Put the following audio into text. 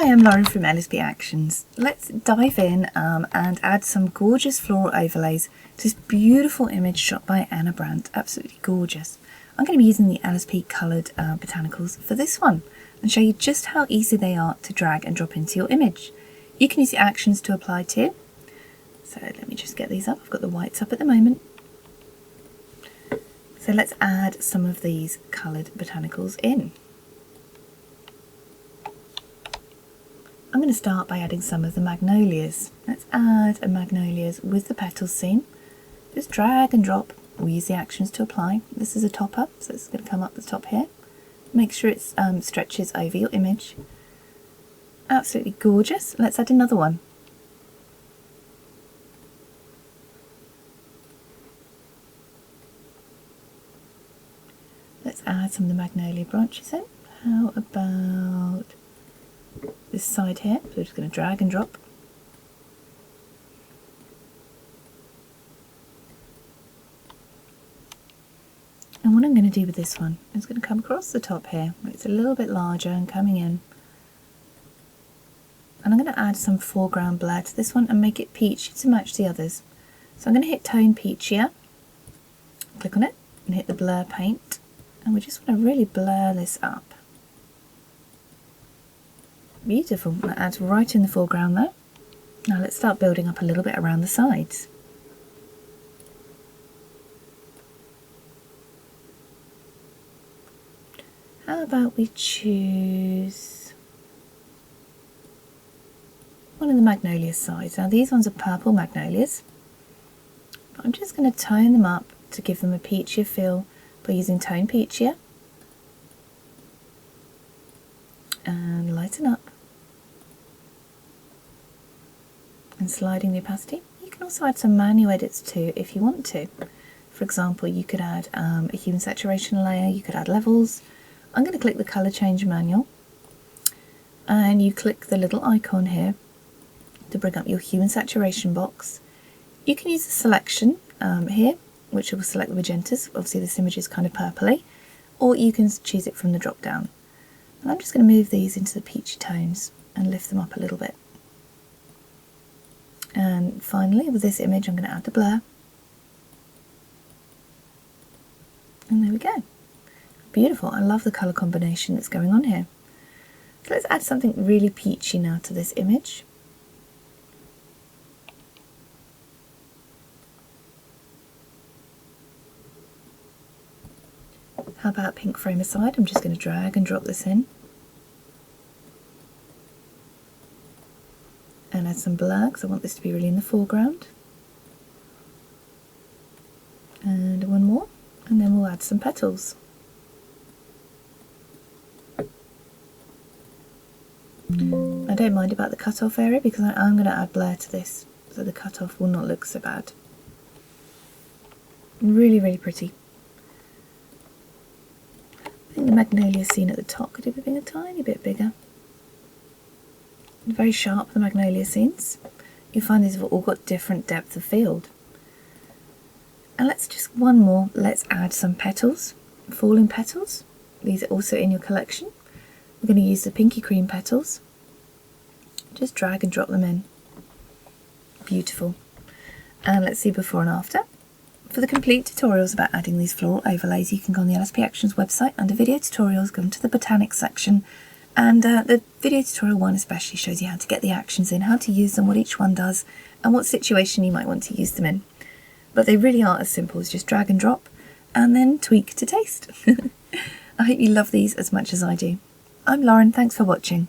Hi, I'm Lauren from LSP Actions. Let's dive in and add some gorgeous floral overlays to this beautiful image shot by Anna Brandt. Absolutely gorgeous. I'm going to be using the LSP coloured botanicals for this one and show you just how easy they are to drag and drop into your image. You can use the actions to apply too. So let me just get these up. I've got the whites up at the moment. So let's add some of these coloured botanicals in. I'm going to start by adding some of the magnolias. Let's add a magnolias with the petals seen. Just drag and drop. We'll use the actions to apply. This is a topper, so it's going to come up the top here. Make sure it stretches over your image. Absolutely gorgeous. Let's add another one. Let's add some of the magnolia branches in. How about this side here? So we're just going to drag and drop. And what I'm going to do with this one is going to come across the top here. It's a little bit larger and coming in. And I'm going to add some foreground blur to this one and make it peachy to match the others. So I'm going to hit Tone Peach here, click on it and hit the blur paint. And we just want to really blur this up. Beautiful. That adds right in the foreground there. Now let's start building up a little bit around the sides. How about we choose one of the magnolia sides. Now these ones are purple magnolias, but I'm just going to tone them up to give them a peachier feel by using Tone Peach here. And lighten up and sliding the opacity. You can also add some manual edits too if you want to. For example, you could add a hue and saturation layer, you could add levels. I'm going to click the colour change manual and you click the little icon here to bring up your hue and saturation box. You can use the selection here, which will select the magentas. Obviously this image is kind of purpley, or you can choose it from the drop down. And I'm just going to move these into the peachy tones and lift them up a little bit. And finally with this image I'm going to add the blur. And there we go. Beautiful. I love the colour combination that's going on here. So let's add something really peachy now to this image. How about pink frame aside? I'm just going to drag and drop this in. And add some blur because I want this to be really in the foreground. And one more, and then we'll add some petals. I don't mind about the cut-off area because I'm going to add blur to this, so the cut-off will not look so bad. Really, really pretty. I think the magnolia scene at the top could have been a tiny bit bigger. Very sharp, the magnolia scenes. You'll find these have all got different depth of field. And let's just one more. Let's add some petals, falling petals. These are also in your collection. We're going to use the pinky cream petals. Just drag and drop them in. Beautiful. And let's see before and after. For the complete tutorials about adding these floral overlays, you can go on the LSP Actions website under video tutorials, go into the botanics section, and the video tutorial one especially shows you how to get the actions in, how to use them, what each one does, and what situation you might want to use them in. But they really are as simple as just drag and drop, and then tweak to taste. I hope you love these as much as I do. I'm Lauren, thanks for watching.